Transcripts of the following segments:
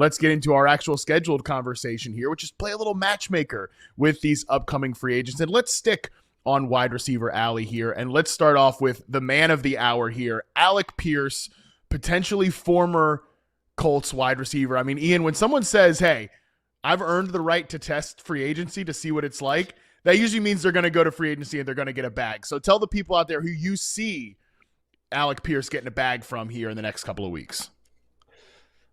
let's get into our actual scheduled conversation here, which is play a little matchmaker with these upcoming free agents. And let's stick on wide receiver alley here. And let's start off with the man of the hour here, Alec Pierce, potentially former Colts wide receiver. I mean, Ian, when someone says, hey, I've earned the right to test free agency to see what it's like, that usually means they're going to go to free agency and they're going to get a bag. So tell the people out there who you see Alec Pierce getting a bag from here in the next couple of weeks.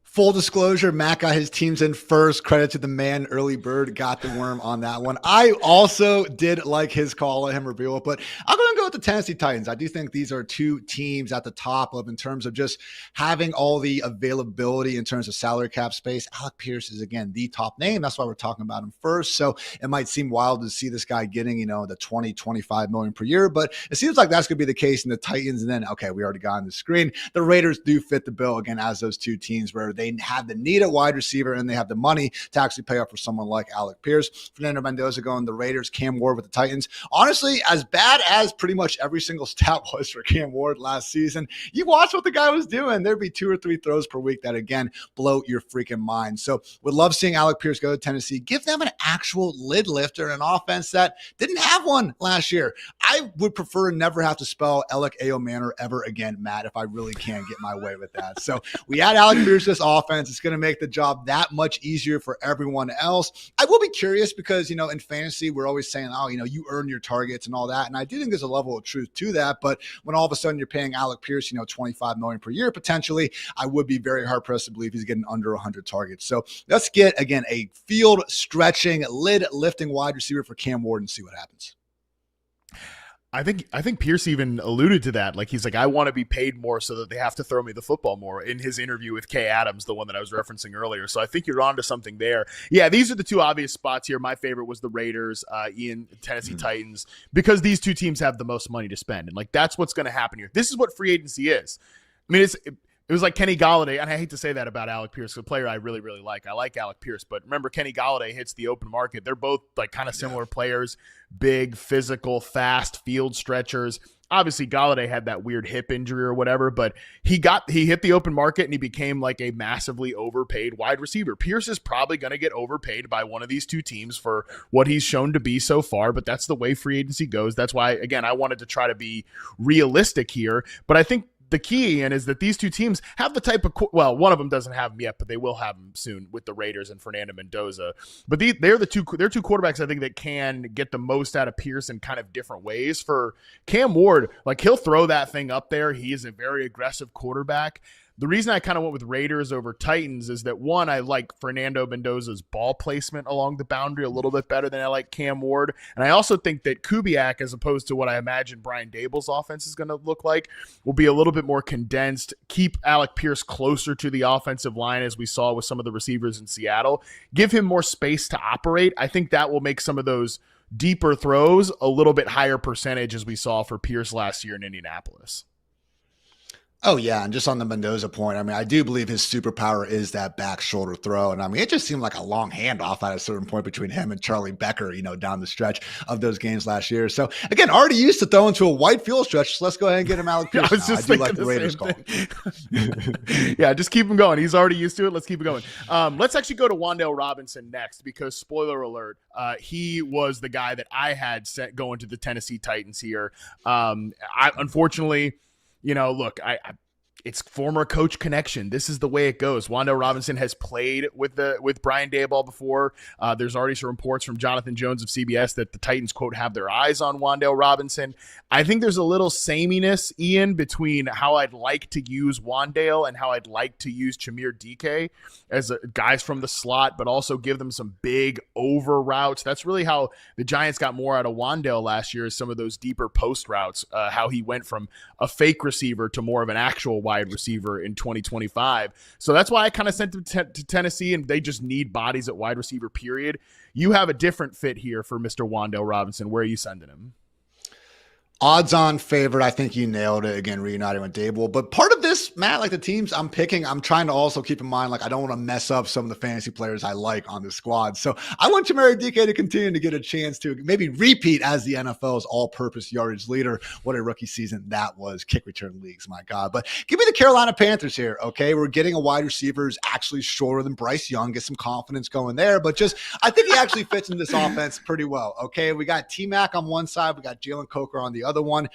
Full disclosure, Matt got his teams in first. Credit to the man. Early bird got the worm on that one. I also did like his call. Let him reveal it, but I'm going to go with the Tennessee Titans. I do think these are two teams at the top of in terms of just having all the availability in terms of salary cap space. Alec Pierce is, again, the top name. That's why we're talking about him first. So it might seem wild to see this guy getting, the 20, 25 million per year, but it seems like that's going to be the case in the Titans. And then, okay, we already got on the screen. The Raiders do fit the bill, again, as those two teams where they have the need at wide receiver and they have the money to actually pay up for someone like Alec Pierce. Fernando Mendoza going the Raiders, Cam Ward with the Titans. Honestly, as bad as pretty much every single stat was for Cam Ward last season, you watch what the guy was doing. There'd be 2 or 3 throws per week that, again, blow your freaking mind. So would love seeing Alec Pierce go to Tennessee. Give them an actual lid lifter, an offense that didn't have one last year. I would prefer to never have to spell Alec Manor ever again, Matt, if I really can get my way with that. So we add Alec Pierce to this offense. It's going to make the job that much easier for everyone else. I will be curious because, in fantasy, we're always saying, you earn your targets and all that. And I do think there's a level of truth to that. But when all of a sudden you're paying Alec Pierce, $25 million per year, potentially, I would be very hard pressed to believe he's getting under 100 targets. So let's get, again, a field stretching, lid lifting wide receiver for Cam Ward and see what happens. I think Pierce even alluded to that. Like, he's like, I want to be paid more so that they have to throw me the football more, in his interview with Kay Adams, the one that I was referencing earlier. So I think you're onto something there. Yeah, these are the two obvious spots here. My favorite was the Raiders, Tennessee Titans, because these two teams have the most money to spend. And like, that's what's going to happen here. This is what free agency is. I mean, it was like Kenny Golladay, and I hate to say that about Alec Pierce, a player I really, really like. I like Alec Pierce, but remember, Kenny Golladay hits the open market. They're both like kind of similar players, big, physical, fast field stretchers. Obviously, Golladay had that weird hip injury or whatever, but he hit the open market and he became like a massively overpaid wide receiver. Pierce is probably going to get overpaid by one of these two teams for what he's shown to be so far, but that's the way free agency goes. That's why, again, I wanted to try to be realistic here, but I think the key, Ian, is that these two teams have the type of, one of them doesn't have them yet, but they will have them soon with the Raiders and Fernando Mendoza. But they're two quarterbacks, I think, that can get the most out of Pierce in kind of different ways. For Cam Ward, like, he'll throw that thing up there. He is a very aggressive quarterback. The reason I kind of went with Raiders over Titans is that, one, I like Fernando Mendoza's ball placement along the boundary a little bit better than I like Cam Ward. And I also think that Kubiak, as opposed to what I imagine Brian Daboll's offense is going to look like, will be a little bit more condensed, keep Alec Pierce closer to the offensive line, as we saw with some of the receivers in Seattle, give him more space to operate. I think that will make some of those deeper throws a little bit higher percentage, as we saw for Pierce last year in Indianapolis. Oh, yeah. And just on the Mendoza point, I mean, I do believe his superpower is that back shoulder throw. And I mean, it just seemed like a long handoff at a certain point between him and Charlie Becker, down the stretch of those games last year. So, again, already used to throw into a wide field stretch. So let's go ahead and get him Alec Pierce. I do like the Raiders call. Yeah, just keep him going. He's already used to it. Let's keep it going. Let's actually go to Wandale Robinson next, because, spoiler alert, he was the guy that I had set going to the Tennessee Titans here. Unfortunately, look, it's former coach connection. This is the way it goes. Wandale Robinson has played with Brian Daboll before. There's already some reports from Jonathan Jones of CBS that the Titans, quote, have their eyes on Wandale Robinson. I think there's a little sameness, Ian, between how I'd like to use Wandale and how I'd like to use Chimere DK as guys from the slot, but also give them some big over routes. That's really how the Giants got more out of Wandale last year, is some of those deeper post routes, how he went from a fake receiver to more of an actual wide receiver in 2025. So that's why I kind of sent him to Tennessee, and they just need bodies at wide receiver, period. You have a different fit here for Mr. Wandale Robinson. Where are you sending him? Odds on favorite. I think you nailed it again, reuniting with Dable. But part of this, Matt, like the teams I'm picking, I'm trying to also keep in mind, like I don't want to mess up some of the fantasy players I like on the squad. So I want Tamari DK to continue to get a chance to maybe repeat as the NFL's all-purpose yardage leader. What a rookie season that was. Kick return leagues, my God. But give me the Carolina Panthers here, okay? We're getting a wide receiver who's actually shorter than Bryce Young. Get some confidence going there. But just, I think he actually fits in this offense pretty well, okay? We got T-Mac on one side. We got Jalen Coker on the other one.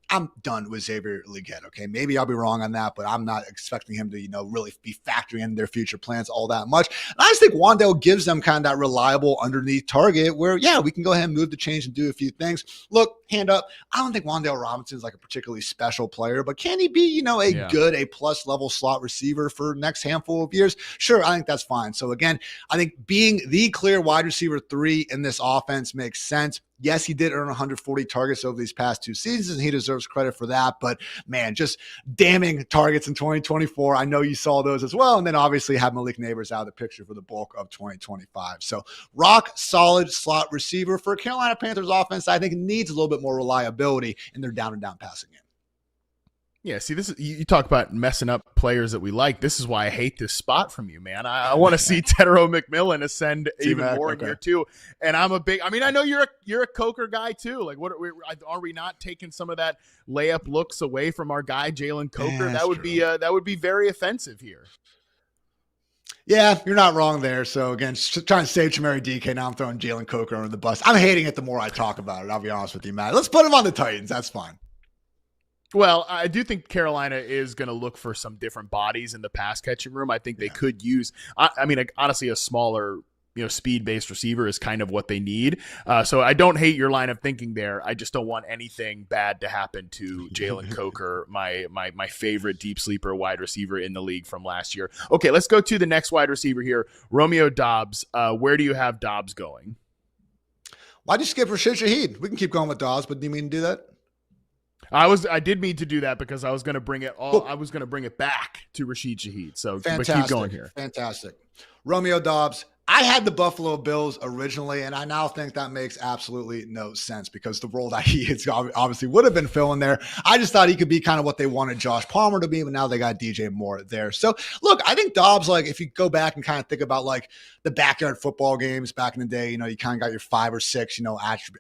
I'm done with Xavier Legette. Okay. Maybe I'll be wrong on that, but I'm not expecting him to, really be factoring in their future plans all that much. And I just think Wan'Dale gives them kind of that reliable underneath target where, yeah, we can go ahead and move the change and do a few things. Look, hand up. I don't think Wandale Robinson is like a particularly special player, but can he be, good A+ level slot receiver for next handful of years? Sure. I think that's fine. So again, I think being the clear wide receiver 3 in this offense makes sense. Yes, he did earn 140 targets over these past 2 seasons, and he deserves credit for that. But, man, just damning targets in 2024. I know you saw those as well. And then obviously have Malik Neighbors out of the picture for the bulk of 2025. So rock solid slot receiver for Carolina Panthers offense. I think needs a little bit more reliability in their down-and-down passing game. Yeah, see, this is you talk about messing up players that we like. This is why I hate this spot from you, man. I want to see Tedero McMillan ascend even more in year 2. And I'm a big. I mean, I know you're a Coker guy too. Like, what are we not taking some of that layup looks away from our guy Jalen Coker? Yeah, that would be very offensive here. Yeah, you're not wrong there. So again, just trying to save Tamari DK. Now I'm throwing Jalen Coker under the bus. I'm hating it the more I talk about it. I'll be honest with you, Matt. Let's put him on the Titans. That's fine. Well, I do think Carolina is going to look for some different bodies in the pass catching room. I think they could use, honestly, a smaller, speed-based receiver is kind of what they need. So I don't hate your line of thinking there. I just don't want anything bad to happen to Jalen Coker, my favorite deep sleeper wide receiver in the league from last year. Okay, let's go to the next wide receiver here, Romeo Doubs. Where do you have Doubs going? Why'd you skip Rashid Shaheed? We can keep going with Doubs, but do you mean to do that? I did mean to do that because I was going to bring it all. I was going to bring it back to Rashid Shaheed. So but keep going here. Fantastic. Romeo Doubs. I had the Buffalo Bills originally, and I now think that makes absolutely no sense because the role that he is obviously would have been filling there. I just thought he could be kind of what they wanted Josh Palmer to be, but now they got DJ Moore there. So, look, I think Doubs, like, if you go back and kind of think about, like, the backyard football games back in the day, you kind of got your 5 or 6,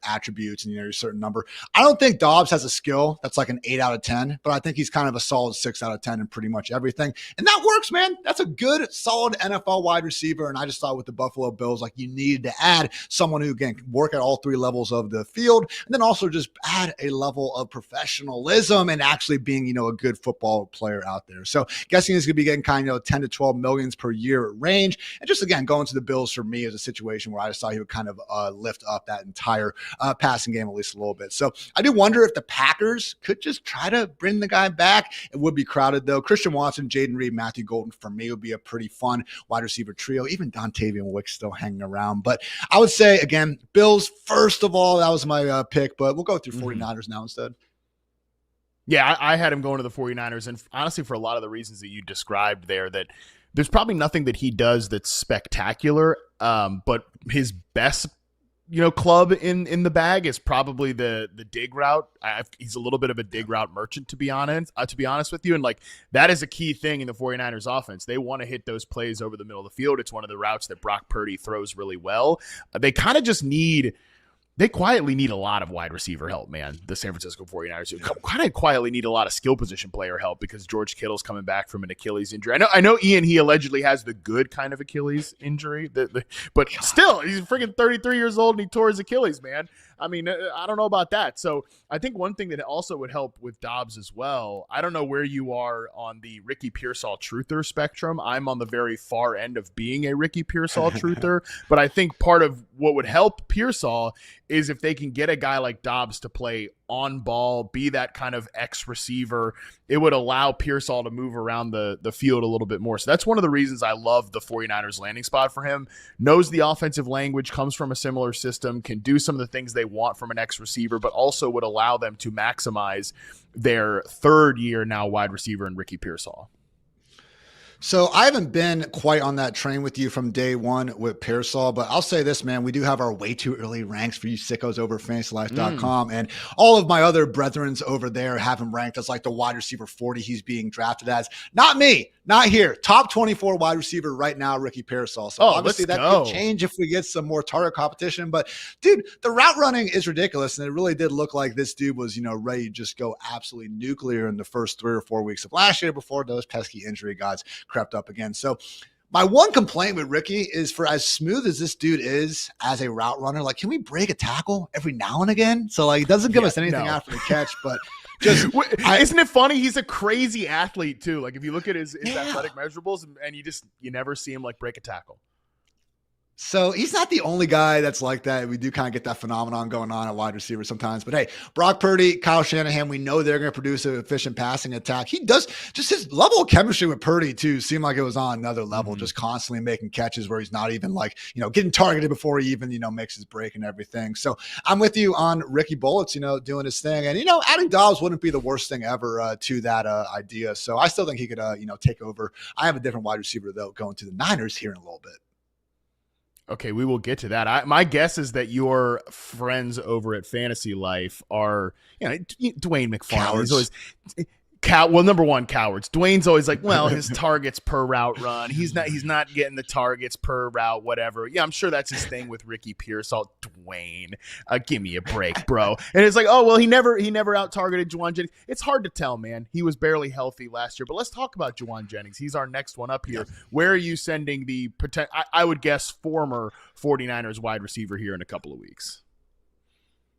attributes and, your certain number. I don't think Doubs has a skill that's like an 8 out of 10, but I think he's kind of a solid 6 out of 10 in pretty much everything. And that works, man. That's a good, solid NFL wide receiver, and I just thought with the Buffalo Bills, like, you needed to add someone who can work at all 3 levels of the field, and then also just add a level of professionalism and actually being, a good football player out there. So guessing he's going to be getting kind of 10 to 12 millions per year range. And just again, going to the Bills for me is a situation where I just thought he would kind of lift up that entire passing game at least a little bit. So I do wonder if the Packers could just try to bring the guy back. It would be crowded though. Christian Watson, Jaden Reed, Matthew Golden for me would be a pretty fun wide receiver trio. Even Dontavian Wicks still hanging around. But I would say, again, Bills, first of all, that was my pick, but we'll go through 49ers now instead. Yeah, I had him going to the 49ers, and honestly, for a lot of the reasons that you described there, that there's probably nothing that he does that's spectacular, but his best club in the bag is probably the dig route. He's a little bit of a dig route merchant, to be honest with you. And like, that is a key thing in the 49ers offense. They want to hit those plays over the middle of the field. It's one of the routes that Brock Purdy throws really well. They quietly need a lot of wide receiver help, man. The San Francisco 49ers kind of quietly need a lot of skill position player help because George Kittle's coming back from an Achilles injury. I know Ian, he allegedly has the good kind of Achilles injury, but still, he's freaking 33 years old and he tore his Achilles, man. I mean, I don't know about that. So I think one thing that also would help with Doubs as well, I don't know where you are on the Ricky Pearsall truther spectrum. I'm on the very far end of being a Ricky Pearsall truther, but I think part of what would help Pearsall is if they can get a guy like Doubs to play on ball, be that kind of X receiver, it would allow Pearsall to move around the field a little bit more. So that's one of the reasons I love the 49ers landing spot for him. Knows the offensive language, comes from a similar system, can do some of the things they want from an X receiver, but also would allow them to maximize their third year now wide receiver in Ricky Pearsall. So I haven't been quite on that train with you from day one with Pearsall, but I'll say this, man, we do have our way too early ranks for you sickos over at fantasylife.com. And all of my other brethrens over there have him ranked as like the wide receiver 40 he's being drafted as. Not me, not here. Top 24 wide receiver right now, Ricky Pearsall. So obviously that could change if we get some more target competition. But dude, the route running is ridiculous. And it really did look like this dude was, ready to just go absolutely nuclear in the first 3 or 4 weeks of last year before those pesky injury gods crept up again. So my one complaint with Ricky is, for as smooth as this dude is as a route runner, like, can we break a tackle every now and again? So like, he doesn't give us anything after the catch, but just isn't it funny? He's a crazy athlete too. Like if you look at his athletic measurables and you never see him like break a tackle. So he's not the only guy that's like that. We do kind of get that phenomenon going on at wide receiver sometimes. But hey, Brock Purdy, Kyle Shanahan, we know they're going to produce an efficient passing attack. He does, just his level of chemistry with Purdy too seemed like it was on another level, just constantly making catches where he's not even like, getting targeted before he even, makes his break and everything. So I'm with you on Ricky Bullets, doing his thing. And, adding Doubs wouldn't be the worst thing ever to that idea. So I still think he could, take over. I have a different wide receiver though going to the Niners here in a little bit. Okay, we will get to that. My guess is that your friends over at Fantasy Life are, Dwayne McFarland is always well, number one, cowards. Dwayne's always like, well, his targets per route run. He's not getting the targets per route, whatever. Yeah, I'm sure that's his thing with Ricky Pearsall. Dwayne, give me a break, bro. And it's like, oh well, he never out targeted Jauan Jennings. It's hard to tell, man. He was barely healthy last year. But let's talk about Jauan Jennings. He's our next one up here. Where are you sending the I would guess former 49ers wide receiver here in a couple of weeks?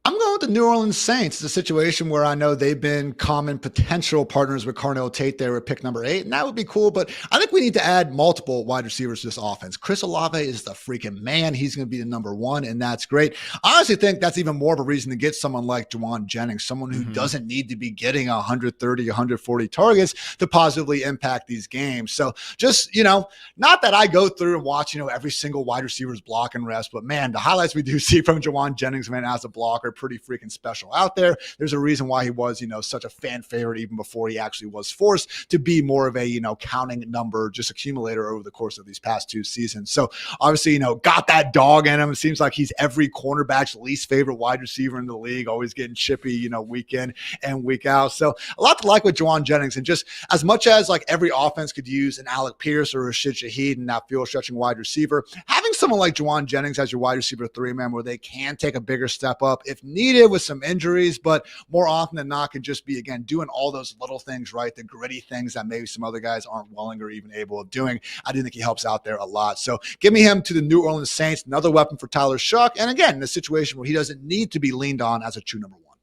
I'm going with the New Orleans Saints. It's a situation where I know they've been common potential partners with Carnell Tate there at pick number 8, and that would be cool. But I think we need to add multiple wide receivers to this offense. Chris Olave is the freaking man. He's going to be the number 1, and that's great. I honestly think that's even more of a reason to get someone like Jauan Jennings, someone who doesn't need to be getting 130, 140 targets to positively impact these games. So just, not that I go through and watch, every single wide receiver's block and rest, but man, the highlights we do see from Jauan Jennings, man, as a blocker, pretty freaking special out there. There's a reason why he was, such a fan favorite even before he actually was forced to be more of a, counting number, just accumulator over the course of these past 2 seasons. So obviously, got that dog in him. It seems like he's every cornerback's least favorite wide receiver in the league, always getting chippy, week in and week out. So a lot to like with Jauan Jennings. And just as much as like every offense could use an Alec Pierce or Rashid Shaheed and that field stretching wide receiver, having someone like Jauan Jennings as your wide receiver 3, man, where they can take a bigger step up if needed with some injuries, but more often than not can just be, again, doing all those little things right, the gritty things that maybe some other guys aren't willing or even able of doing. I do think he helps out there a lot. So give me him to the New Orleans Saints, another weapon for Tyler Shuck. And again, in a situation where he doesn't need to be leaned on as a true number 1.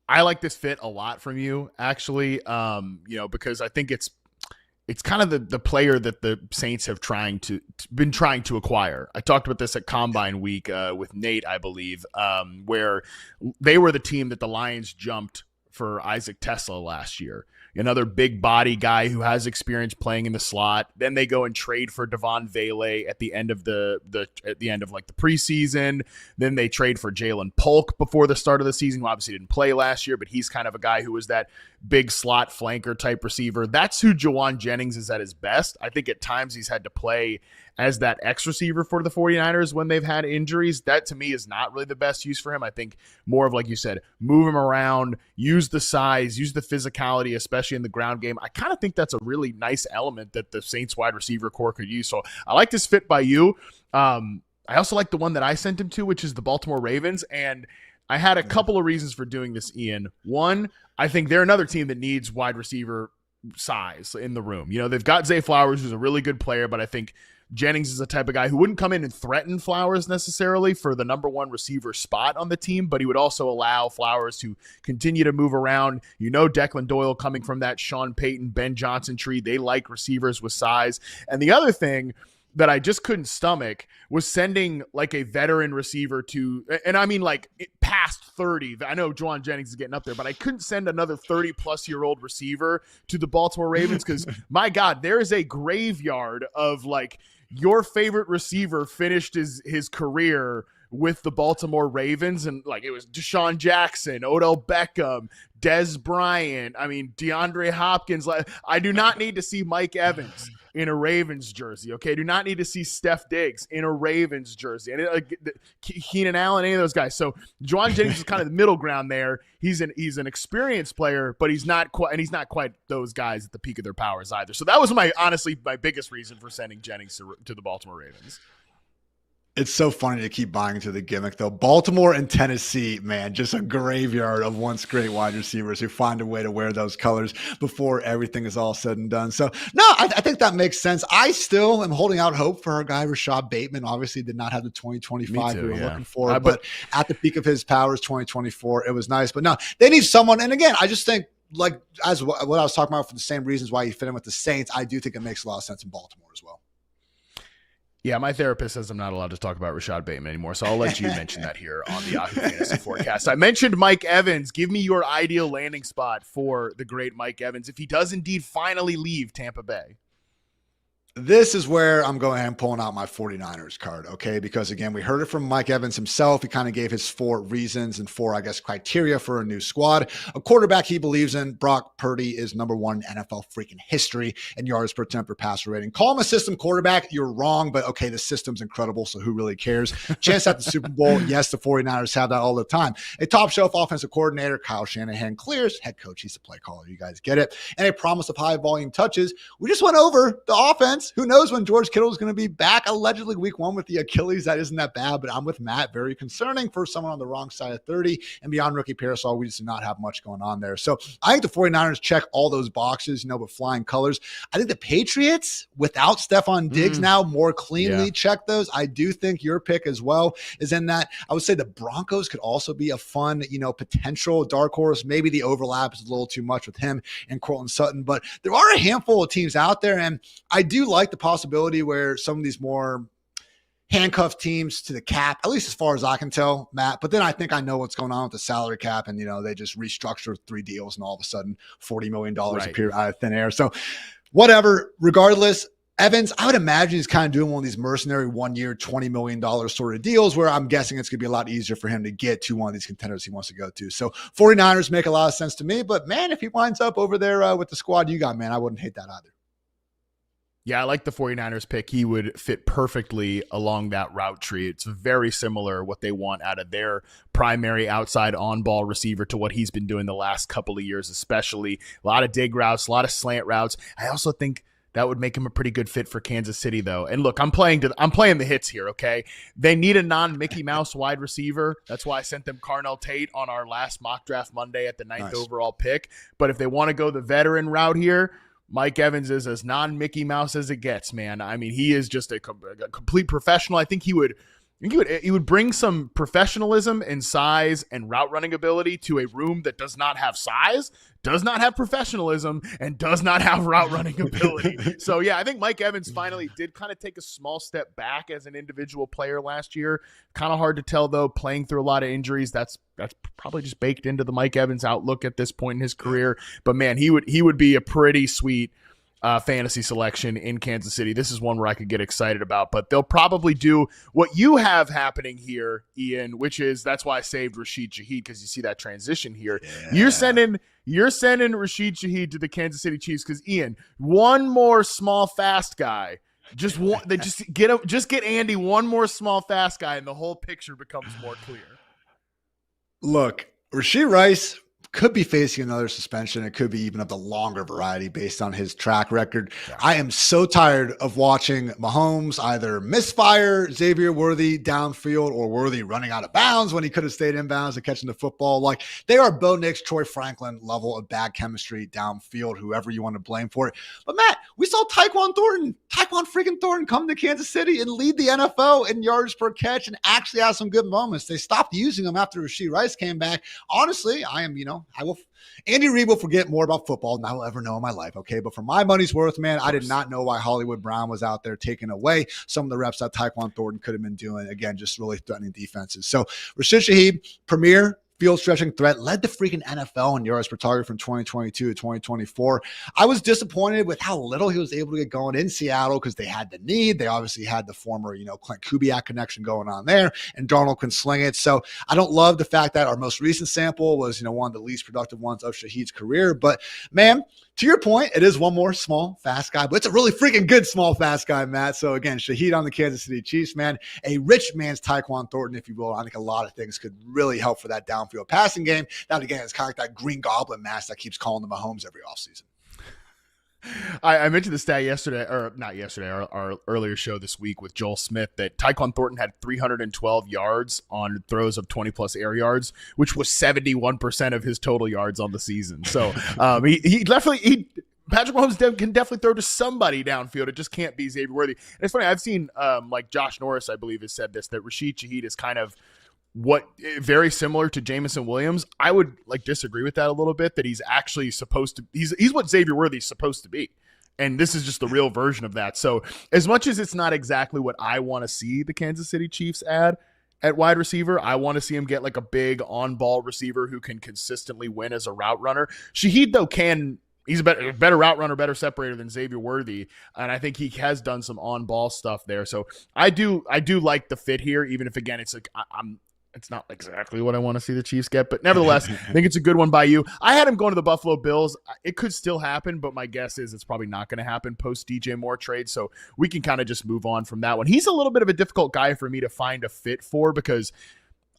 I like this fit a lot from you, actually, because I think it's kind of the player that the Saints have been trying to acquire. I talked about this at Combine Week with Nate, I believe, where they were the team that the Lions jumped for Isaac Tesla last year. Another big body guy who has experience playing in the slot. Then they go and trade for Devon Vele at the end of the preseason. Then they trade for Jalen Polk before the start of the season, who obviously didn't play last year, but he's kind of a guy who was that big slot flanker type receiver. That's who Jauan Jennings is at his best. I think at times he's had to play as that X receiver for the 49ers when they've had injuries. That to me is not really the best use for him. I think more of, like you said, move him around, use the size, use the physicality, especially in the ground game. I kind of think that's a really nice element that the Saints wide receiver core could use. So I like this fit by you. I also like the one that I sent him to, which is the Baltimore Ravens. And I had a couple of reasons for doing this, Ian. One, I think they're another team that needs wide receiver size in the room. They've got Zay Flowers, who's a really good player, but I think Jennings is the type of guy who wouldn't come in and threaten Flowers necessarily for the number 1 receiver spot on the team, but he would also allow Flowers to continue to move around. Declan Doyle coming from that Sean Payton, Ben Johnson tree. They like receivers with size. And the other thing that I just couldn't stomach was sending like a veteran receiver to, and I mean like past 30. I know Jauan Jennings is getting up there, but I couldn't send another 30-plus-year-old receiver to the Baltimore Ravens because, my God, there is a graveyard of like your favorite receiver finished his career with the Baltimore Ravens, and like it was Deshaun Jackson, Odell Beckham, Dez Bryant, DeAndre Hopkins. Like, I do not need to see Mike Evans in a Ravens jersey, okay? Do not need to see Steph Diggs in a Ravens jersey, and Keenan Allen, any of those guys. So Jauan Jennings is kind of the middle ground there. He's an experienced player, but he's not quite those guys at the peak of their powers either. So that was honestly my biggest reason for sending Jennings to the Baltimore Ravens. It's so funny to keep buying into the gimmick, though. Baltimore and Tennessee, man, just a graveyard of once great wide receivers who find a way to wear those colors before everything is all said and done. So, no, I think that makes sense. I still am holding out hope for our guy, Rashad Bateman. Obviously did not have the 2025 we were looking for, but at the peak of his powers, 2024, it was nice. But no, they need someone. And again, I just think, like, as what I was talking about for the same reasons why you fit in with the Saints, I do think it makes a lot of sense in Baltimore as well. Yeah, my therapist says I'm not allowed to talk about Rashad Bateman anymore, so I'll let you mention that here on the Yahoo Fantasy Forecast. I mentioned Mike Evans. Give me your ideal landing spot for the great Mike Evans if he does indeed finally leave Tampa Bay. This is where I'm going ahead and pulling out my 49ers card, okay? Because, again, we heard it from Mike Evans himself. He kind of gave his 4 reasons and 4, criteria for a new squad. A quarterback he believes in, Brock Purdy, is number 1 in NFL freaking history in yards per attempt per passer rating. Call him a system quarterback. You're wrong, but, okay, the system's incredible, so who really cares? Chance at the Super Bowl, yes, the 49ers have that all the time. A top-shelf offensive coordinator, Kyle Shanahan, clears. Head coach, he's a play caller. You guys get it. And a promise of high-volume touches. We just went over the offense. Who knows when George Kittle is going to be back? Allegedly week 1 with the Achilles. That isn't that bad, but I'm with Matt. Very concerning for someone on the wrong side of 30. And beyond rookie Parasol, we just do not have much going on there. So I think the 49ers check all those boxes, with flying colors. I think the Patriots, without Stephon Diggs now, more cleanly check those. I do think your pick as well is in that. I would say the Broncos could also be a fun, potential dark horse. Maybe the overlap is a little too much with him and Cortland Sutton, but there are a handful of teams out there, and I do like the possibility where some of these more handcuffed teams to the cap, at least as far as I can tell, Matt. But then I think I know what's going on with the salary cap, and they just restructure 3 deals, and all of a sudden $40 million appear out of thin air. So whatever, regardless, Evans, I would imagine he's kind of doing one of these mercenary 1-year, $20 million sort of deals where I'm guessing it's going to be a lot easier for him to get to one of these contenders he wants to go to. So 49ers make a lot of sense to me, but man, if he winds up over there with the squad you got, man, I wouldn't hate that either. Yeah, I like the 49ers pick. He would fit perfectly along that route tree. It's very similar what they want out of their primary outside on-ball receiver to what he's been doing the last couple of years, especially. A lot of dig routes, a lot of slant routes. I also think that would make him a pretty good fit for Kansas City, though. And look, I'm playing the hits here, okay? They need a non-Mickey Mouse wide receiver. That's why I sent them Carnell Tate on our last mock draft Monday at the 9th overall pick. But if they want to go the veteran route here, Mike Evans is as non-Mickey Mouse as it gets, man. He is just a complete professional. I think he would bring some professionalism and size and route running ability to a room that does not have size, does not have professionalism, and does not have route running ability. So yeah, I think Mike Evans finally did kind of take a small step back as an individual player last year. Kind of hard to tell though, playing through a lot of injuries. That's probably just baked into the Mike Evans outlook at this point in his career. But man, he would be a pretty sweet fantasy selection in Kansas City. This is one where I could get excited about, but they'll probably do what you have happening here, Ian, which is, that's why I saved Rashid Shaheed, because you see that transition here. Yeah. You're sending Rashid Shaheed to the Kansas City Chiefs because, Ian, one more small fast guy. Just get Andy one more small fast guy, and the whole picture becomes more clear. Look, Rashid Rice could be facing another suspension. It could be even of the longer variety based on his track record. Yeah. I am so tired of watching Mahomes either misfire Xavier Worthy downfield or Worthy running out of bounds when he could have stayed in bounds and catching the football. Like, they are Bo Nix, Troy Franklin level of bad chemistry downfield, whoever you want to blame for it. But Matt, we saw Tyquan freaking Thornton come to Kansas City and lead the NFL in yards per catch and actually have some good moments. They stopped using him after Rashid Rice came back. Honestly, Andy Reid will forget more about football than I will ever know in my life, okay? But for my money's worth, man, I did not know why Hollywood Brown was out there taking away some of the reps that Tyquan Thornton could have been doing. Again, just really threatening defenses. So Rashid Shaheed, premier field stretching threat, led the freaking NFL in yards per target from 2022 to 2024. I was disappointed with how little he was able to get going in Seattle because they had the need. They obviously had the former, Clint Kubiak connection going on there, and Darnold can sling it. So I don't love the fact that our most recent sample was, one of the least productive ones of Shaheed's career. But man, to your point, it is one more small, fast guy, but it's a really freaking good small, fast guy, Matt. So again, Shaheed on the Kansas City Chiefs, man, a rich man's Tyquan Thornton, if you will. I think a lot of things could really help for that downfield passing game. That again is kind of like that green goblin mask that keeps calling the Mahomes every offseason. I mentioned the stat yesterday, or not yesterday, our earlier show this week with Joel Smith, that Tyquan Thornton had 312 yards on throws of 20-plus air yards, which was 71% of his total yards on the season. So he definitely Patrick Mahomes can definitely throw to somebody downfield. It just can't be Xavier Worthy. And it's funny, I've seen like Josh Norris, I believe, has said this, that Rashid Shaheed is kind of very similar to Jameson Williams. I would disagree with that a little bit, that he's actually supposed to, he's what Xavier Worthy's supposed to be. And this is just the real version of that. So as much as it's not exactly what I want to see the Kansas City Chiefs add at wide receiver, I want to see him get like a big on-ball receiver who can consistently win as a route runner. Shaheed, though, he's a better route runner, better separator than Xavier Worthy, and I think he has done some on-ball stuff there. So I do like the fit here, even if, again, it's like it's not exactly what I want to see the Chiefs get, but nevertheless, I think it's a good one by you. I had him going to the Buffalo Bills. It could still happen, but my guess is it's probably not going to happen post DJ Moore trade, so we can kind of just move on from that one. He's a little bit of a difficult guy for me to find a fit for, because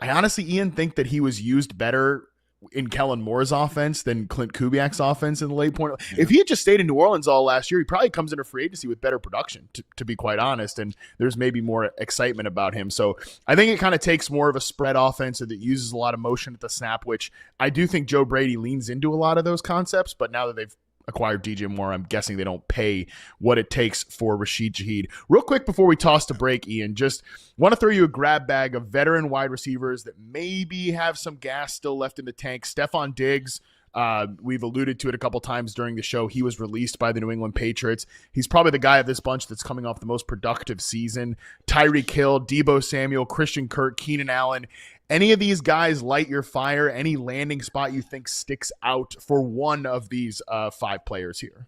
I honestly, Ian, think that he was used better in Kellen Moore's offense than Clint Kubiak's offense in the late point. If he had just stayed in New Orleans all last year, he probably comes into free agency with better production, to be quite honest, and there's maybe more excitement about him. So I think it kind of takes more of a spread offense that uses a lot of motion at the snap, which I do think Joe Brady leans into a lot of those concepts, but now that they've acquired DJ Moore, I'm guessing they don't pay what it takes for Rashid Shaheed. Real quick before we toss to break, Ian, just want to throw you a grab bag of veteran wide receivers that maybe have some gas still left in the tank. Stephon Diggs, we've alluded to it a couple times during the show. He was released by the New England Patriots. He's probably the guy of this bunch that's coming off the most productive season. Tyreek Hill, Deebo Samuel, Christian Kirk, Keenan Allen. Any of these guys light your fire? Any landing spot you think sticks out for one of these 5 players here?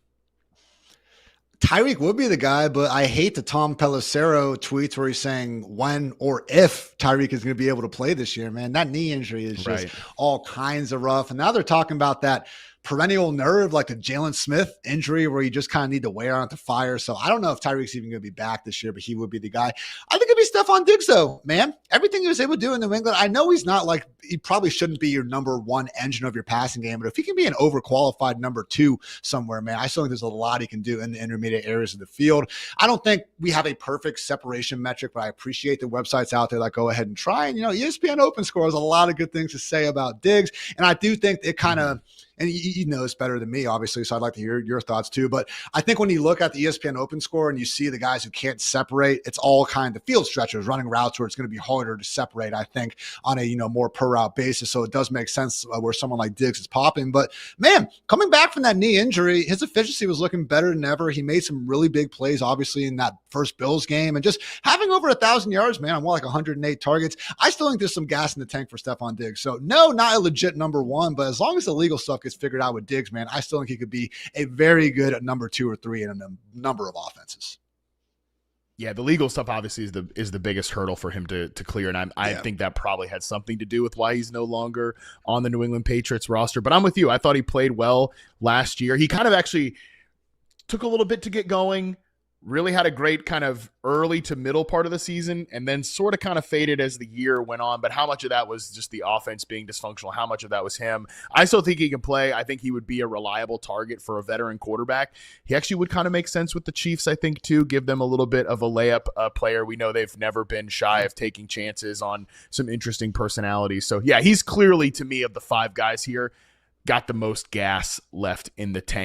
Tyreek would be the guy, but I hate the Tom Pelissero tweets where he's saying when or if Tyreek is going to be able to play this year, man. That knee injury is just all kinds of rough. And now they're talking about that perennial nerve, like the Jalen Smith injury, where you just kind of need to wear on it to fire. So I don't know if Tyreek's even going to be back this year, but he would be the guy. I think it'd be Stephon Diggs, though, man. Everything he was able to do in New England, I know he's not like, he probably shouldn't be your number one engine of your passing game, but if he can be an overqualified number 2 somewhere, man, I still think there's a lot he can do in the intermediate areas of the field. I don't think we have a perfect separation metric, but I appreciate the websites out there that go ahead and try. And, ESPN Open Score has a lot of good things to say about Diggs. And I do think it kind of, and you know this better than me, obviously, so I'd like to hear your thoughts too. But I think when you look at the ESPN Open Score and you see the guys who can't separate, it's all kind of field stretchers, running routes where it's going to be harder to separate, I think, on a more per route basis. So it does make sense where someone like Diggs is popping. But man, coming back from that knee injury, his efficiency was looking better than ever. He made some really big plays, obviously, in that first Bills game, and just having over 1,000 yards, man, on more like 108 targets. I still think there's some gas in the tank for Stephon Diggs. So no, not a legit number 1, but as long as the legal stuff gets figured out with Diggs, man, I still think he could be a very good number 2 or 3 in a number of offenses. Yeah, the legal stuff obviously is the biggest hurdle for him to clear, and I think that probably had something to do with why he's no longer on the New England Patriots roster. But I'm with you. I thought he played well last year. He kind of actually took a little bit to get going, really had a great kind of early to middle part of the season, and then sort of kind of faded as the year went on. But how much of that was just the offense being dysfunctional? How much of that was him? I still think he can play. I think he would be a reliable target for a veteran quarterback. He actually would kind of make sense with the Chiefs, I think, too. Give them a little bit of a layup player. We know they've never been shy of taking chances on some interesting personalities. So, yeah, he's clearly, to me, of the 5 guys here, got the most gas left in the tank.